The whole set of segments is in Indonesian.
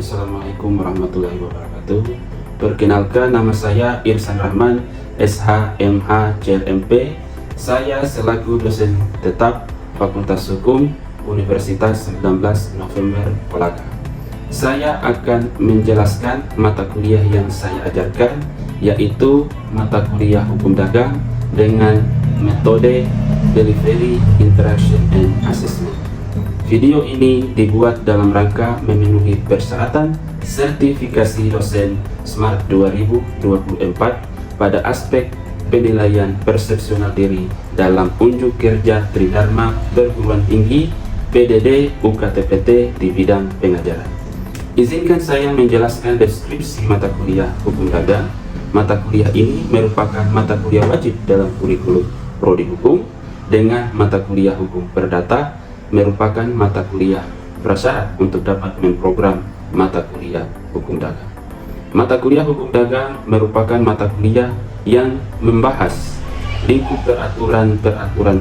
Assalamualaikum warahmatullahi wabarakatuh. Perkenalkan, nama saya Irsan Rahman, SH, MH, CLMP. Saya selaku dosen tetap Fakultas Hukum Universitas 19 November Kolaka. Saya akan menjelaskan mata kuliah yang saya ajarkan, yaitu mata kuliah Hukum Dagang dengan metode Delivery, Interaction, and Assessment. Video ini dibuat dalam rangka memenuhi persyaratan sertifikasi dosen SMART 2024 pada aspek penilaian persepsional diri dalam unjuk kerja Tridharma Perguruan Tinggi PDD UKTPT di bidang pengajaran. Izinkan saya menjelaskan deskripsi mata kuliah Hukum Dagang. Mata kuliah ini merupakan mata kuliah wajib dalam kurikulum Prodi Hukum, dengan mata kuliah Hukum Perdata merupakan mata kuliah prasyarat untuk dapat memprogram mata kuliah Hukum Dagang. Mata kuliah Hukum Dagang merupakan mata kuliah yang membahas lingkup peraturan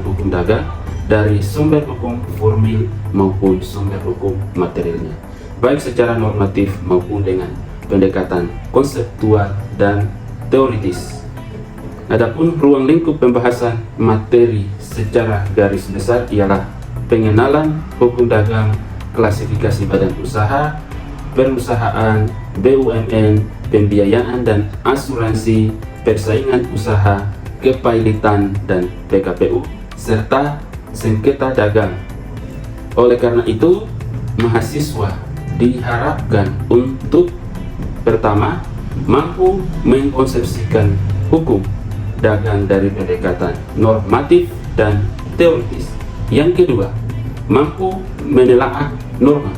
hukum dagang dari sumber hukum formil maupun sumber hukum materialnya, baik secara normatif maupun dengan pendekatan konseptual dan teoritis. Adapun ruang lingkup pembahasan materi secara garis besar ialah pengenalan hukum dagang, klasifikasi badan usaha, perusahaan, BUMN, pembiayaan dan asuransi, persaingan usaha, kepailitan dan PKPU, serta sengketa dagang. Oleh karena itu, mahasiswa diharapkan untuk pertama, mampu mengkonsepsikan hukum dagang dari pendekatan normatif dan teoritis. Yang kedua, mampu menelaah norma,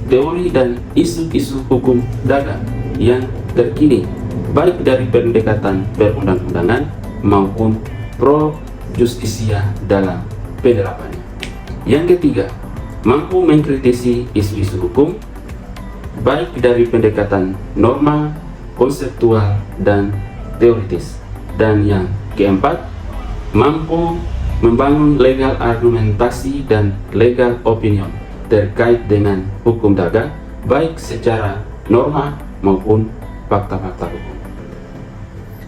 teori dan isu-isu hukum dagang yang terkini, baik dari pendekatan perundang-undangan maupun pro justisia dalam penerapannya. Yang ketiga, mampu mengkritisi isu-isu hukum, baik dari pendekatan norma, konseptual, dan teoritis. Dan yang keempat, mampu membangun legal argumentasi dan legal opinion terkait dengan hukum dagang, baik secara norma maupun fakta-fakta hukum.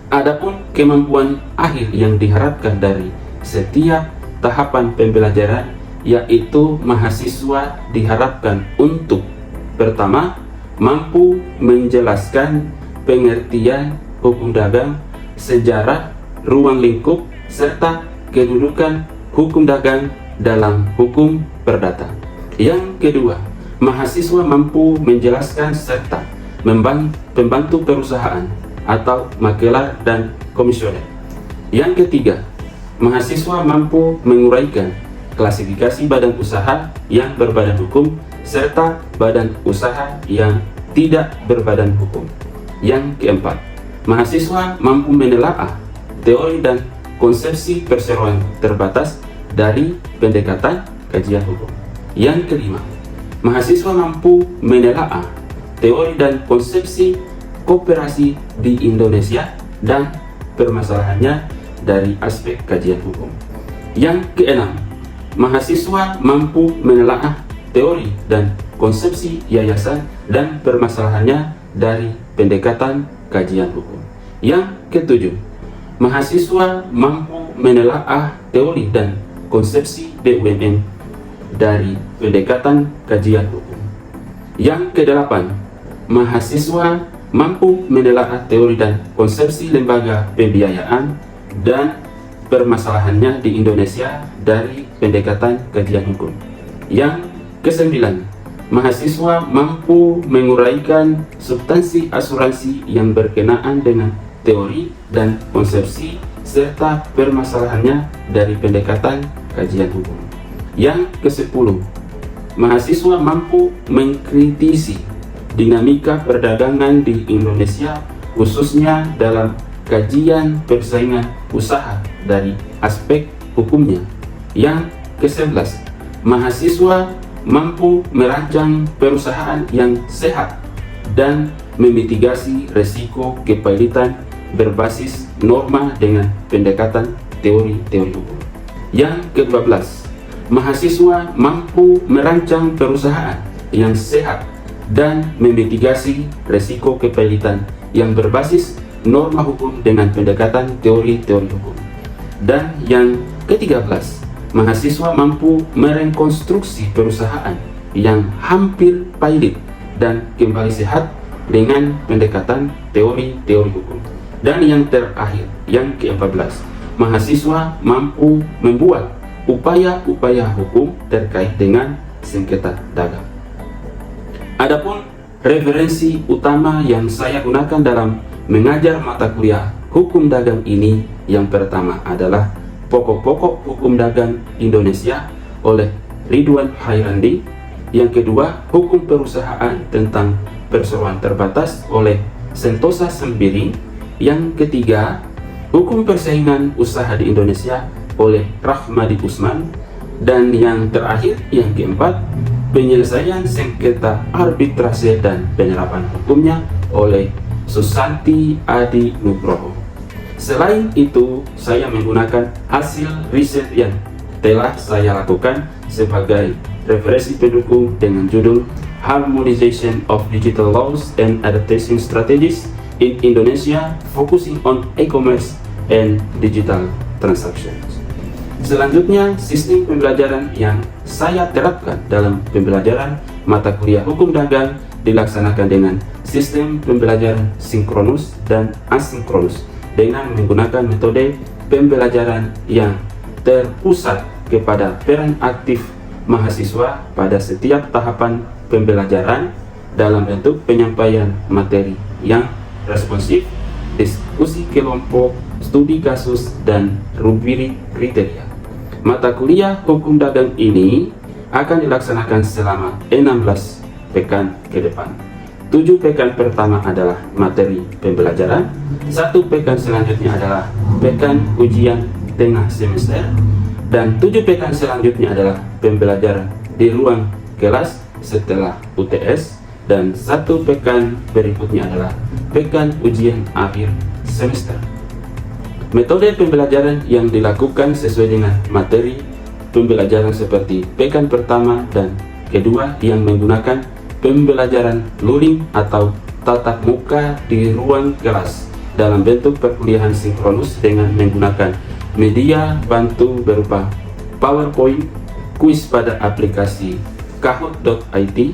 Adapun kemampuan akhir yang diharapkan dari setiap tahapan pembelajaran, yaitu mahasiswa diharapkan untuk pertama, mampu menjelaskan pengertian hukum dagang, sejarah, ruang lingkup, serta kedudukan hukum dagang dalam hukum perdata. Yang kedua, mahasiswa mampu menjelaskan serta pembantu perusahaan atau makelar dan komisioner. Yang ketiga, mahasiswa mampu menguraikan klasifikasi badan usaha yang berbadan hukum serta badan usaha yang tidak berbadan hukum. Yang keempat, mahasiswa mampu menelaah teori dan konsepsi perseroan terbatas dari pendekatan kajian hukum. Yang kelima, mahasiswa mampu menelaah teori dan konsepsi kooperasi di Indonesia dan permasalahannya dari aspek kajian hukum. Yang keenam, mahasiswa mampu menelaah teori dan konsepsi yayasan dan permasalahannya dari pendekatan kajian hukum. Yang ketujuh, mahasiswa mampu menelaah teori dan konsepsi BUMN dari pendekatan kajian hukum. Yang kedelapan, mahasiswa mampu menelaah teori dan konsepsi lembaga pembiayaan dan permasalahannya di Indonesia dari pendekatan kajian hukum. Yang kesembilan, mahasiswa mampu menguraikan substansi asuransi yang berkenaan dengan teori dan konsepsi serta permasalahannya dari pendekatan kajian hukum. Yang ke-10, mahasiswa mampu mengkritisi dinamika perdagangan di Indonesia, khususnya dalam kajian persaingan usaha dari aspek hukumnya. Yang ke-11, mahasiswa mampu merancang perusahaan yang sehat dan memitigasi resiko kepailitan berbasis norma dengan pendekatan teori-teori hukum. Yang ke-12, mahasiswa mampu merancang perusahaan yang sehat dan memitigasi resiko kepailitan yang berbasis norma hukum dengan pendekatan teori-teori hukum. Dan yang ke-13, mahasiswa mampu merekonstruksi perusahaan yang hampir pailit dan kembali sehat dengan pendekatan teori-teori hukum. Dan yang terakhir, yang ke-14, mahasiswa mampu membuat upaya-upaya hukum terkait dengan sengketa dagang. Adapun referensi utama yang saya gunakan dalam mengajar mata kuliah hukum dagang ini, yang pertama adalah Pokok-Pokok Hukum Dagang Indonesia oleh Ridwan Hairandi, yang kedua Hukum Perusahaan tentang Perseroan Terbatas oleh Sentosa Sembiring, yang ketiga Hukum Persaingan Usaha di Indonesia oleh Rahmadi Usman, dan yang terakhir, yang keempat, Penyelesaian Sengketa Arbitrase dan Penerapan Hukumnya oleh Susanti Adi Nugroho. Selain itu, saya menggunakan hasil riset yang telah saya lakukan sebagai referensi pendukung dengan judul Harmonization of Digital Laws and Adaptation Strategies in Indonesia Focusing on E-commerce and Digital Transactions. Selanjutnya, sistem pembelajaran yang saya terapkan dalam pembelajaran mata kuliah hukum dagang dilaksanakan dengan sistem pembelajaran sinkronus dan asinkronus dengan menggunakan metode pembelajaran yang terpusat kepada peran aktif mahasiswa pada setiap tahapan pembelajaran dalam bentuk penyampaian materi yang responsif, diskusi kelompok, studi kasus, dan rubrik kriteria. Mata kuliah hukum dagang ini akan dilaksanakan selama 16 pekan ke depan. 7 pekan pertama adalah materi pembelajaran, 1 pekan selanjutnya adalah pekan ujian tengah semester, dan 7 pekan selanjutnya adalah pembelajaran di ruang kelas setelah UTS, dan 1 pekan berikutnya adalah pekan ujian akhir semester. Metode pembelajaran yang dilakukan sesuai dengan materi pembelajaran seperti pekan pertama dan kedua yang menggunakan pembelajaran luring atau tatap muka di ruang kelas dalam bentuk perkuliahan sinkronus dengan menggunakan media bantu berupa PowerPoint, kuis pada aplikasi kahoot.it,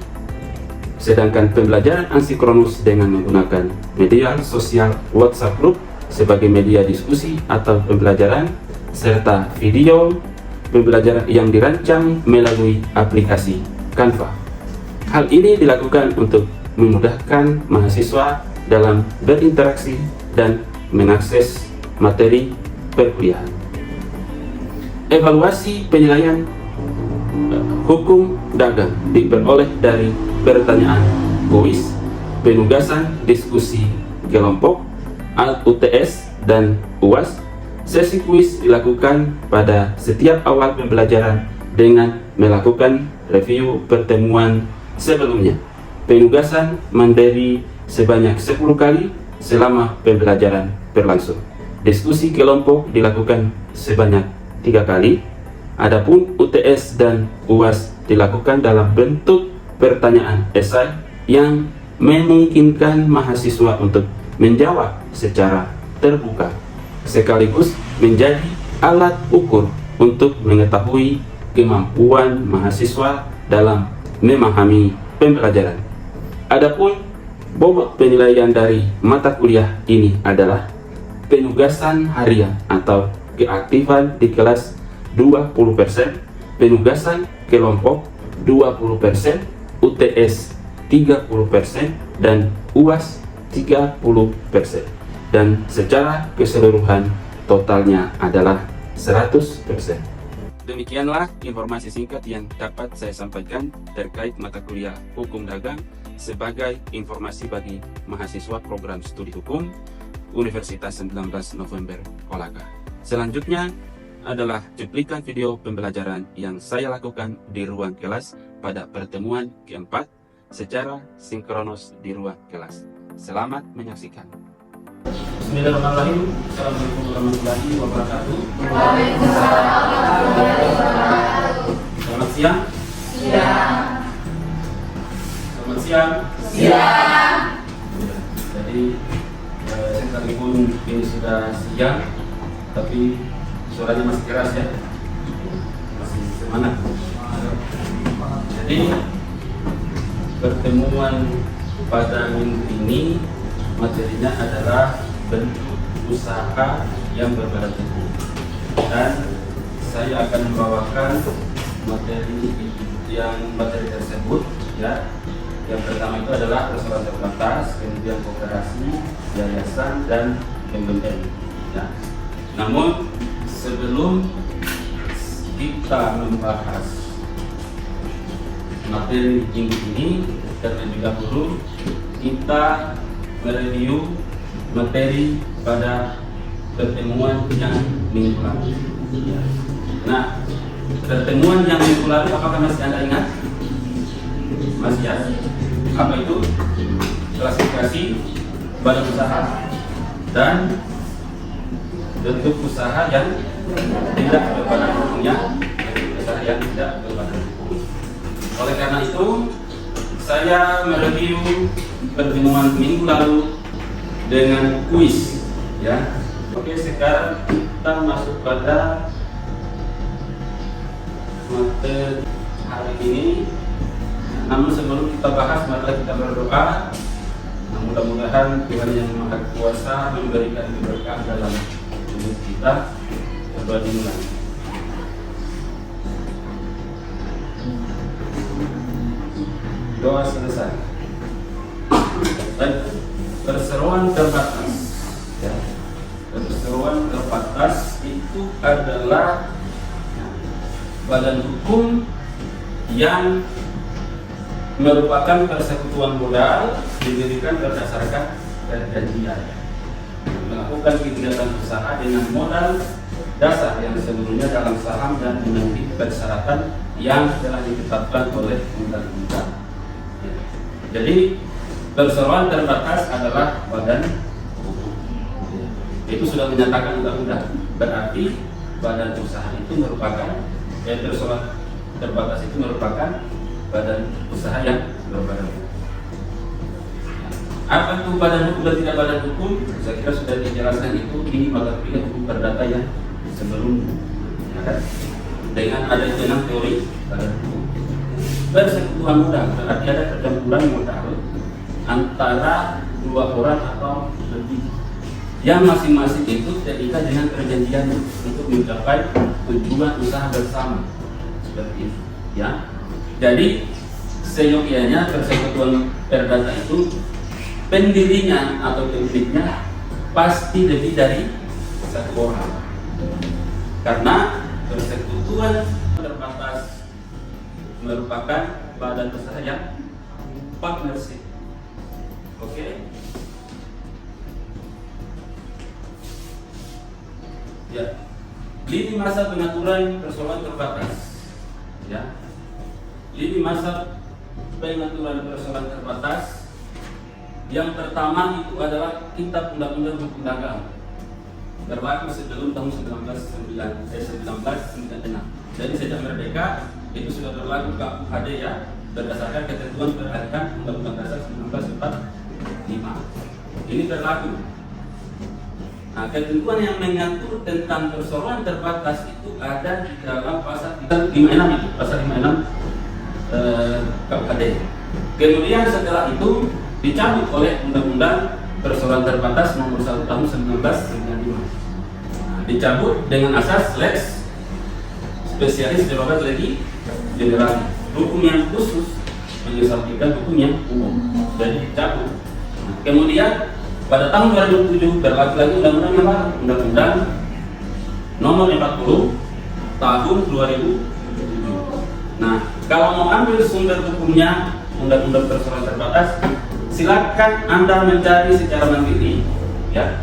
sedangkan pembelajaran asinkronus dengan menggunakan media sosial WhatsApp Group sebagai media diskusi atau pembelajaran, serta video pembelajaran yang dirancang melalui aplikasi Canva. Hal ini dilakukan untuk memudahkan mahasiswa dalam berinteraksi dan mengakses materi perkuliahan. Evaluasi penilaian hukum dagang diperoleh dari pertanyaan kuis, penugasan diskusi kelompok, UTS dan UAS. Sesi kuis dilakukan pada setiap awal pembelajaran dengan melakukan review pertemuan sebelumnya. Penugasan mandiri sebanyak 10 kali selama pembelajaran berlangsung. Diskusi kelompok dilakukan sebanyak 3 kali. Adapun UTS dan UAS dilakukan dalam bentuk pertanyaan esai yang memungkinkan mahasiswa untuk menjawab secara terbuka, sekaligus menjadi alat ukur untuk mengetahui kemampuan mahasiswa dalam memahami pembelajaran. Adapun bobot penilaian dari mata kuliah ini adalah penugasan harian atau keaktifan di kelas 20%, penugasan kelompok 20%, UTS 30%, dan UAS 30%, dan secara keseluruhan totalnya adalah 100%. Demikianlah informasi singkat yang dapat saya sampaikan terkait mata kuliah hukum dagang sebagai informasi bagi mahasiswa program studi hukum Universitas 19 November Kolaka. Selanjutnya adalah cuplikan video pembelajaran yang saya lakukan di ruang kelas pada pertemuan keempat secara sinkronus di ruang kelas. Selamat menyaksikan. Bismillahirrahmanirrahim. Assalamualaikum warahmatullahi wabarakatuh. Selamat siang. Selamat siang. siang, tapi suaranya masih keras ya, masih semangat. Jadi pertemuan pada minggu ini materinya adalah bentuk usaha yang berbadan hukum, dan saya akan membawakan materi tersebut ya. Yang pertama itu adalah persoalan terbatas, kemudian koperasi, yayasan, dan BUMN ya. Namun sebelum kita membahas materi minggu ini, terlebih dahulu kita mereview materi pada pertemuan yang minggu lalu ya. Nah, pertemuan yang minggu lalu apakah masih Anda ingat? Masih ya? Apa itu? Klasifikasi badan usaha dan bentuk usaha yang tidak berbadan hukumnya, usaha yang tidak berbadan hukum. Oleh karena itu, saya mereview pertemuan minggu lalu dengan kuis ya. Oke, sekarang kita masuk pada materi hari ini. Namun sebelum kita bahas, mari kita berdoa. Mudah-mudahan Tuhan yang Maha Kuasa memberikan keberkahan dalam hidup kita. Berdoa dimulai. Doa selesai. Dan perseroan terbatas ya. Perseroan terbatas itu adalah badan hukum yang merupakan persekutuan modal didirikan berdasarkan perjanjian, melakukan kegiatan usaha dengan modal dasar yang sebelumnya dalam saham dan memenuhi persyaratan yang telah ditetapkan oleh undang-undang. Jadi perseroan terbatas adalah badan hukum. Itu sudah menyatakan undang-undang. Berarti badan usaha itu merupakan perseroan terbatas itu merupakan badan usaha yang berbadan hukum. Apa itu badan hukum dan tidak badan hukum? Saya kira sudah dijelaskan itu di mata kuliah hukum perdata yang sebelumnya. Ya, dengan ada 6 teori badan hukum. Persekutuan modal berarti ada percampuran modal antara dua orang atau lebih, yang masing-masing itu terikat dengan perjanjian untuk mencapai tujuan usaha bersama, seperti itu ya. Jadi seyogianya persekutuan perdata itu pendirinya atau pemiliknya pasti lebih dari satu orang, karena persekutuan terbatas merupakan badan usaha yang partnership. Oke. Ya. Lini masa pengaturan persoalan terbatas. Ya. Lini masa pengaturan persoalan terbatas. Yang pertama itu adalah Kitab Undang-Undang Hukum Dagang, berlaku sebelum tahun 1996. Jadi sejak merdeka itu sudah berlaku KUHD ya, berdasarkan ketentuan peralihan Undang-Undang Dasar 1945. Ini berlaku. Nah, ketentuan yang mengatur tentang perseroan terbatas itu ada di dalam pasal 56 itu, pasal 56 KUHD. Kemudian setelah itu dicabut oleh Undang-Undang Perseroan Terbatas nomor 1 tahun 1995. Nah, dicabut dengan asas lex spesialis derogat legi general, hukum yang khusus menyesuaikan hukum yang umum, jadi dicabut. Nah, kemudian pada tahun 2007 berlaku lagi undang-undang yang baru, Undang-Undang nomor 40 tahun 2007. Nah, kalau mau ambil sumber hukumnya Undang-Undang Perseroan Terbatas, silakan Anda mencari secara mandiri ya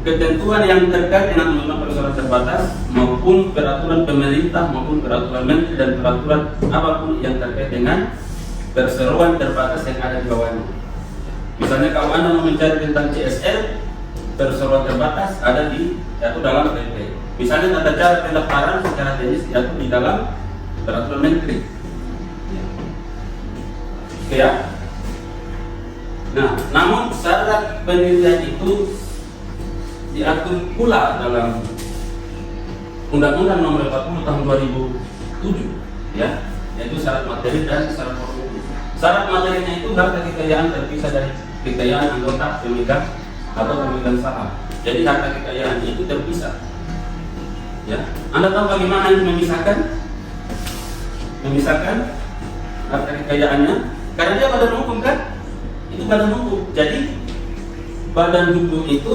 ketentuan yang terkait dengan Undang-Undang Perseroan Terbatas maupun peraturan pemerintah maupun peraturan menteri dan peraturan apapun yang terkait dengan perseroan terbatas yang ada di bawahnya. Misalnya kalau Anda mau mencari tentang CSR perseroan terbatas ada di dalam PP. Misalnya tata cara pendaftaran secara teknis diatur di dalam peraturan menteri. Oke ya. Nah, namun syarat pendirian itu diatur pula dalam Undang-Undang Nomor 40 Tahun 2007, ya, yaitu syarat materi dan syarat formil. Syarat materinya itu harta kekayaan terpisah dari kekayaan anggota pemegang atau pemegang saham. Jadi harta kekayaan itu terpisah. Ya, Anda tahu bagaimana itu memisahkan? Memisahkan harta kekayaannya? Karena dia badan hukum kan? Itu badan hukum. Jadi badan hukum itu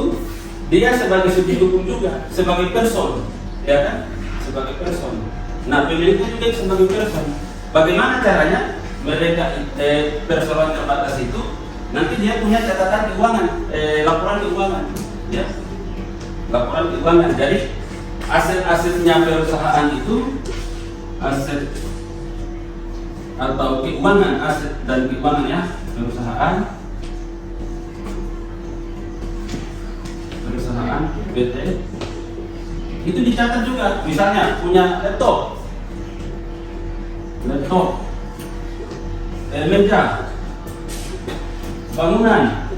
dia sebagai subjek hukum juga, sebagai person, ya kan? Sebagai person. Nah, pemilik itu juga sebagai person. Bagaimana caranya? Mereka persoalan terbatas itu nanti dia punya catatan keuangan, laporan keuangan, ya, laporan keuangan. Jadi aset-asetnya perusahaan itu, aset atau keuangan, aset dan keuangannya perusahaan PT itu dicatat juga. Misalnya punya laptop, meja, bangunan,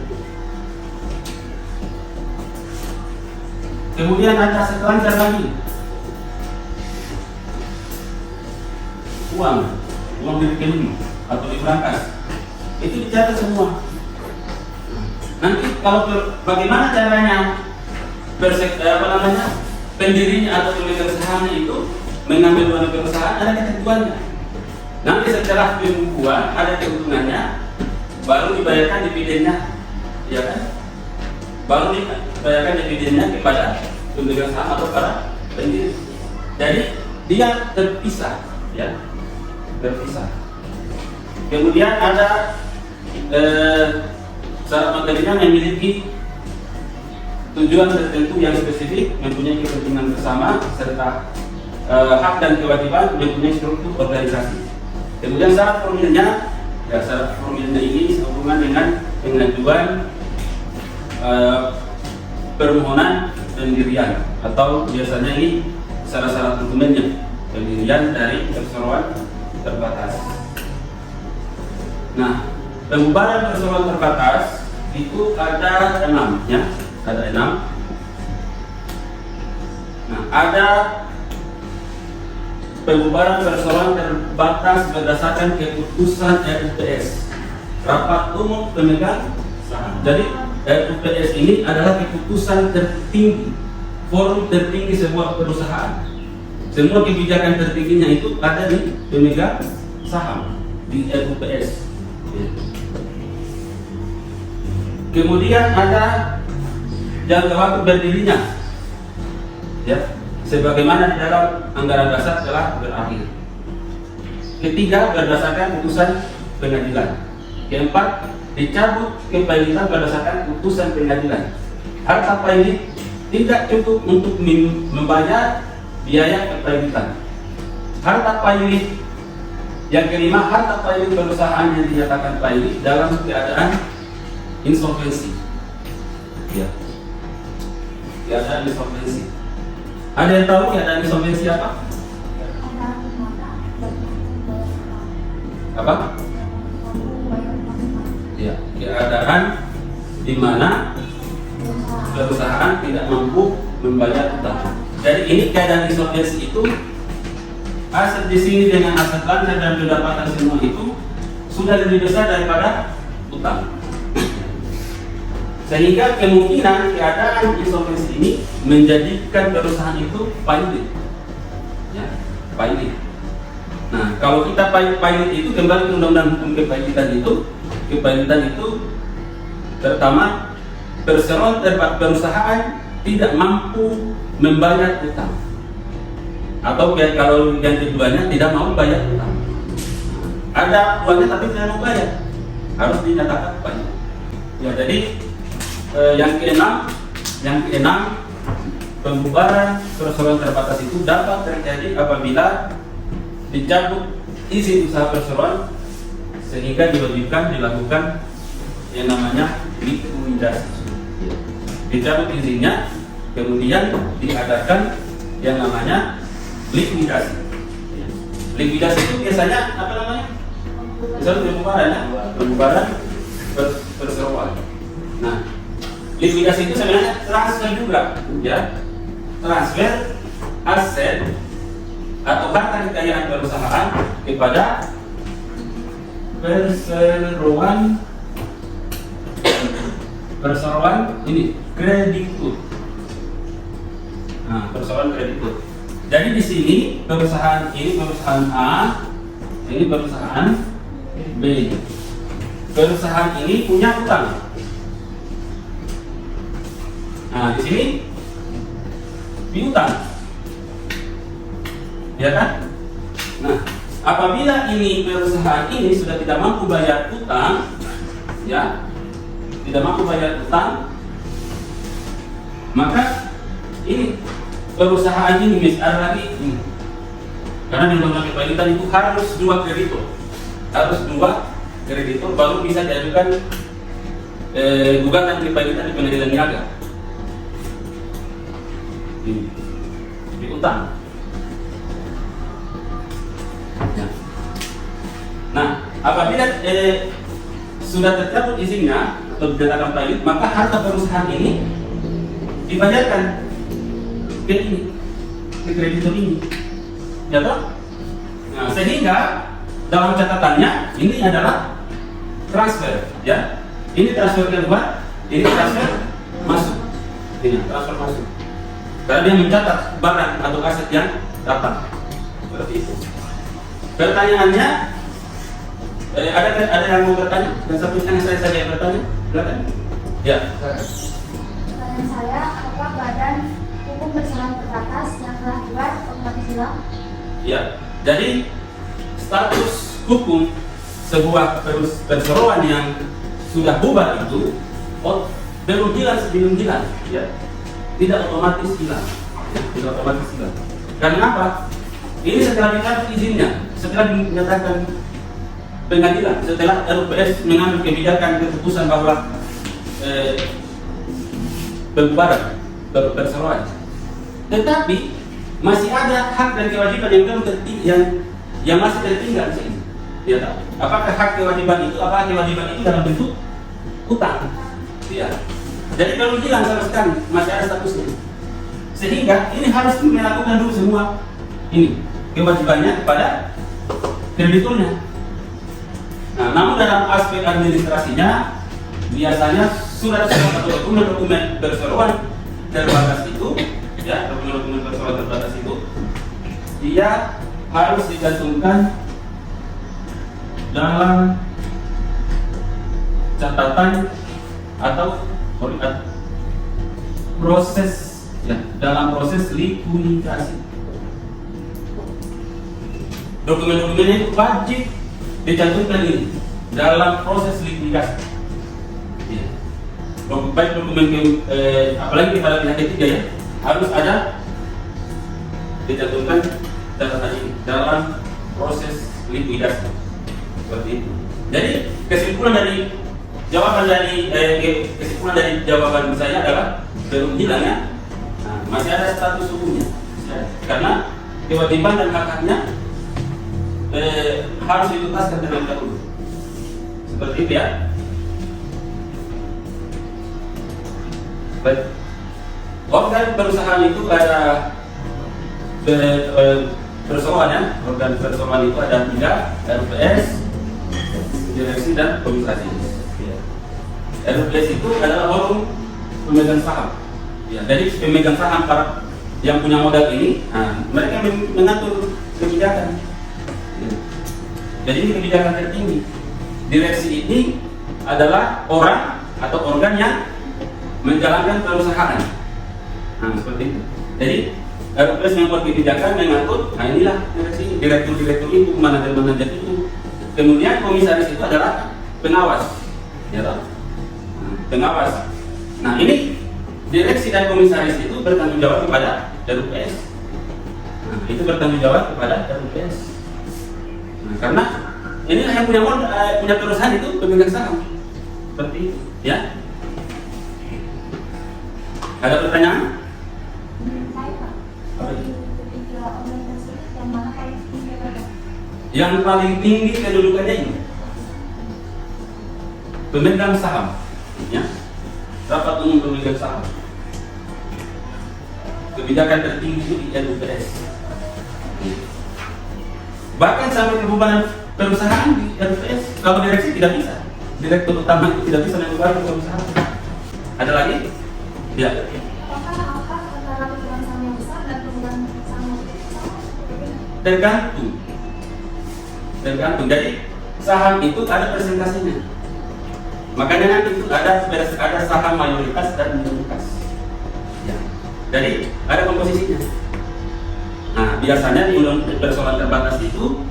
kemudian ada aset lancar lagi, uang di rekening atau di brankas, itu dicatat semua. Nanti kalau bagaimana caranya pendirinya atau pemegang sahamnya itu mengambil uang perusahaan, ada ketentuannya. Nanti setelah pembukuan ada keuntungannya, baru dibayarkan dividennya, ya kan? Baru dibayarkan dividennya kepada pemegang saham atau para pendiri. Jadi dia terpisah, ya, terpisah. Kemudian ada syarat materinya memiliki tujuan tertentu yang spesifik, mempunyai kepentingan bersama, serta hak dan kewajiban, mempunyai struktur organisasi. Kemudian syarat formilnya, ya, syarat formilnya ini sehubungan dengan pengajuan permohonan pendirian, atau biasanya ini syarat-syarat dokumennya, pendirian dari perseroan terbatas. Nah, pembubaran perseroan terbatas itu ada 6, ya, ada 6. Nah, ada pembubaran perseroan terbatas berdasarkan keputusan RUPS, Rapat Umum Pemegang Saham. Jadi RUPS ini adalah keputusan tertinggi, forum tertinggi sebuah perusahaan. Semua kebijakan tertingginya itu ada di pemegang saham, di RUPS. Kemudian ada jangka waktu berdirinya, ya, sebagaimana di dalam anggaran dasar telah berakhir. Ketiga, berdasarkan putusan pengadilan. Keempat, dicabut kepailitan berdasarkan putusan pengadilan. Harta pailit tidak cukup untuk membayar biaya kepailitan. Harta pailit yang kelima, harta pailit perusahaan yang dinyatakan pailit dalam keadaan insolvensi. Ya, keadaan insolvensi. Ada yang tahu keadaan insolvensi apa? Apa? Ya, keadaan di mana perusahaan tidak mampu membayar utang. Jadi ini keadaan insolvensi itu, aset di sini dengan aset lancar dan pendapatan semua itu sudah lebih besar daripada utang. Sehingga kemungkinan keadaan insolvensi ini menjadikan perusahaan itu pailit, ya, pailit. Nah, kalau kita pailit itu kembali ke undang-undang hukum kepailitan itu pertama, perseroan terbatas perusahaan tidak mampu membayar utang, atau kalau yang keduanya tidak mau bayar utang. Ada uangnya tapi tidak mau bayar, harus dinyatakan pailit. Ya, jadi yang keenam, pembubaran perseroan terbatas itu dapat terjadi apabila dicabut izin usaha perseroan sehingga diwajibkan dilakukan yang namanya likuidasi. Dicabut izinnya, kemudian diadakan yang namanya likuidasi. Likuidasi itu biasanya apa namanya? Misalnya pembubaran, ya, pembubaran perseroan. Nah, Likuidasi itu sebenarnya transfer juga, ya. Transfer aset atau harta kekayaan perusahaan kepada perseroan ini kreditur. Nah, perseroan kreditur. Jadi di sini perusahaan ini perusahaan A, ini perusahaan B. Perusahaan ini punya utang. Nah, di sini piutang, ya kan? Nah, apabila ini perusahaan ini sudah tidak mampu bayar utang, ya, tidak mampu bayar utang, maka ini perusahaan ini ada lagi ini. Karena di undang-undang kepelitan itu harus dua kreditur baru bisa diajukan gugatan kepelitan di pengadilan niaga. Di utang. Ya. Nah, apabila sudah tercabut izinnya atau dinyatakan valid, maka harta perusahaan ini dibayarkan ke ini, ke kreditur ini, ya toh? Nah, sehingga dalam catatannya ini adalah transfer, ya. Ini transfer keluar, ini transfer masuk, ini transfer masuk. Karena dia mencatat barang atau aset yang datang, seperti itu. Pertanyaannya, ada yang mau bertanya? Dan satu yang saya saja bertanya, silakan. Ya. Pertanyaan saya, apakah badan hukum bersalahan terbatas yang telah dibuat otomatis hilang? Ya. Jadi status hukum sebuah perseroan yang sudah bubar itu belum hilang, ya. Tidak otomatis hilang, tidak otomatis hilang. Karena apa? Ini setelah dicabut izinnya, setelah dinyatakan pengadilan, setelah LPS mengambil kebijakan keputusan bahwa pembubaran perseroan, tetapi masih ada hak dan kewajiban yang belum yang masih tertinggal di sini. Ya, tak? Apakah hak kewajiban itu? Apakah kewajiban itu dalam bentuk utang? Ya. Jadi belum hilang sama sekali, masih ada statusnya. Sehingga ini harus melakukan dulu semua ini kewajibannya kepada krediturnya. Nah, namun dalam aspek administrasinya biasanya surat-surat atau dokumen-dokumen perseroan terbatas itu, ya, dokumen-dokumen perseroan terbatas itu, dia harus dicantumkan dalam catatan atau proses, ya, dalam proses likuidasi. Dokumen-dokumennya itu wajib dicantumkan ini dalam proses likuidasi. Ya. Baik dokumen apalagi kepada pihak ketiga, ya, harus ada dicantumkan dalam proses likuidasi. Seperti itu. Jadi kesimpulan dari jawaban saya adalah belum hilang, ya. Nah, masih ada status hukumnya, ya. Karena kewajiban dan hak-haknya harus dituntaskan terlebih dahulu. Seperti itu, ya. Baik. Organ perusahaan itu ada perseroan, ya. Organ perseroan itu ada 3, RPS, direksi dan komisaris. RPS itu adalah forum pemegang saham. Ya, jadi pemegang saham para yang punya modal ini, nah, mereka mengatur kebijakan. Ya. Jadi ini kebijakan tertinggi. Direksi ini adalah orang atau organ yang menjalankan perusahaan. Nah, seperti itu. Jadi RPS membuat kebijakan, mengatur. Nah, inilah direksi, direktur itu, manajer itu. Kemudian komisaris itu adalah pengawas. Ya, toh? Pengawas. Nah, ini direksi dan komisaris itu bertanggung jawab kepada RUPS. Nah, itu bertanggung jawab kepada RUPS. Nah, karena ini yang punya perusahaan itu pemegang saham. Seperti itu, ya. Ada pertanyaan? Yang paling tinggi kedudukannya ini pemegang saham, ya. rapat umum pemegang saham. Kebijakan tertinggi itu di RUPS. Bahkan sampai kebubaran perusahaan di RUPS, kalau direksi tidak bisa. Direktur utama itu tidak bisa membubarkan perusahaan. Ada lagi? Ya. Apakah antara pemegang saham yang besar dan pemegang saham yang kecil? Tergantung. Jadi saham itu ada presentasinya. Makanya nanti itu ada saham mayoritas dan minoritas. Ya. Jadi ada komposisinya. Nah, biasanya di undang persoalan terbatas itu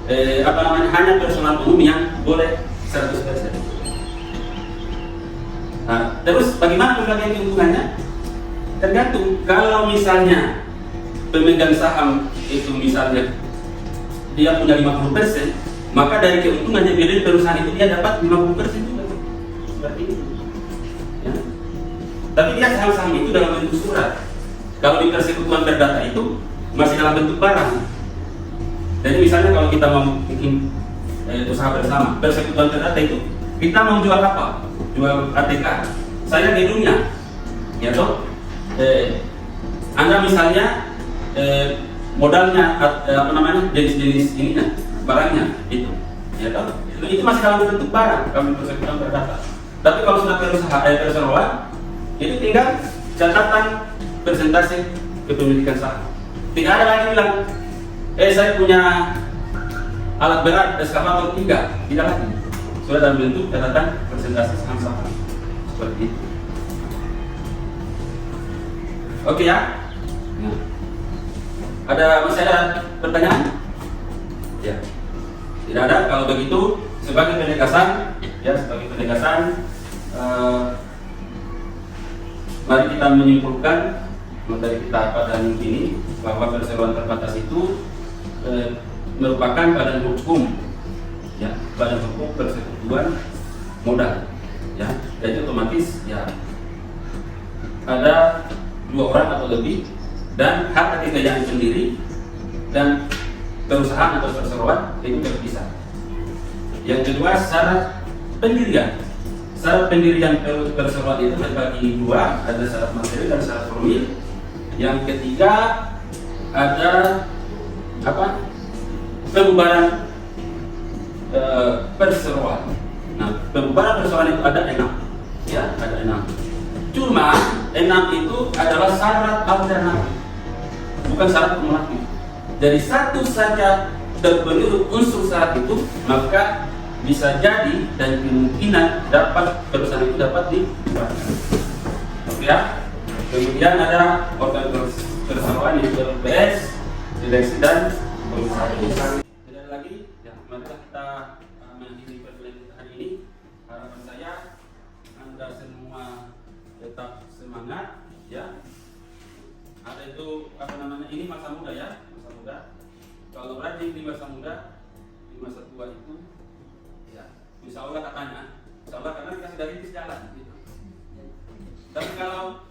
hanya personal umum yang boleh 100%. Nah, terus bagaimana pembagian keuntungannya? Tergantung. Kalau misalnya pemegang saham itu misalnya dia punya 50%, maka dari keuntungannya dari perusahaan itu dia dapat 50% juga. Seperti itu. Ya. Tapi dia saham-saham itu dalam bentuk surat. Kalau di persekutuan terdata itu masih dalam bentuk barang. Jadi misalnya kalau kita mau bikin usaha bersama, persekutuan terdata itu kita mau jual apa? Jual ATK. Saya gedungnya, ya toh. Anda misalnya modalnya jenis-jenis ininya, barangnya itu, ya toh. Itu masih dalam bentuk barang kalau di persekutuan terdata. Tapi kalau sudah perseroan, itu tinggal catatan persentase kepemilikan saham. Tidak ada lagi bilang, saya punya alat berat eskavator 3, tidak lagi. Sudah dalam bentuk catatan persentase saham-saham seperti itu. Oke ya. Nah. Masih ada pertanyaan? Ya. Tidak ada. Kalau begitu sebagai penegasan, mari kita menyimpulkan materi kita pada minggu ini bahwa perseroan terbatas itu merupakan badan hukum, ya, badan hukum persekutuan modal, ya. Jadi otomatis ya ada 2 orang atau lebih dan hak kekayaan sendiri dan perusahaan atau perseroan itu terpisah. Yang kedua, syarat pendirian. Syarat pendirian perseroan itu terbagi 2, ada syarat materi dan syarat formil. Yang ketiga ada pembubaran perseroan. Nah, pembubaran perseroan itu ada 6, ya, ada 6. Cuma 6 itu adalah syarat alternatif, bukan syarat kumulatif. Jadi satu saja terpenuhi unsur syarat itu, maka bisa jadi dan kemungkinan perusahaan itu dapat dibubarkan. Oke ya. Kemudian ada organ perseroan yaitu RUPS, direksi dan komisaris. Tidak ada lagi, ya, mari kita mengakhiri pertemuan kita hari ini. Harapan saya Anda semua tetap semangat, ya. Ada itu ini masa muda, ya, masa muda. Kalau rajin di masa muda, di masa tua itu, ya, insya Allah katanya, insya Allah karena kita sudah rintis jalan. Gitu. Tapi kalau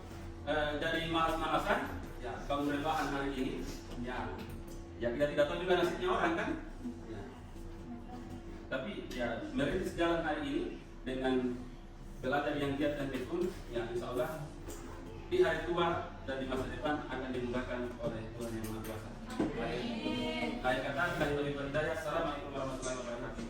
jadi malas-malasan, ya, kalau rebahan hari ini, ya kita tidak tahu juga nasibnya orang kan. Ya. Tapi ya merintis jalan hari ini dengan belajar yang giat dan tekun, ya insya Allah di hari tua dan di masa depan akan dimudahkan oleh Tuhan Yang Maha Kuasa. Baik kata, kami beri berdaya. Assalamualaikum warahmatullahi wabarakatuh.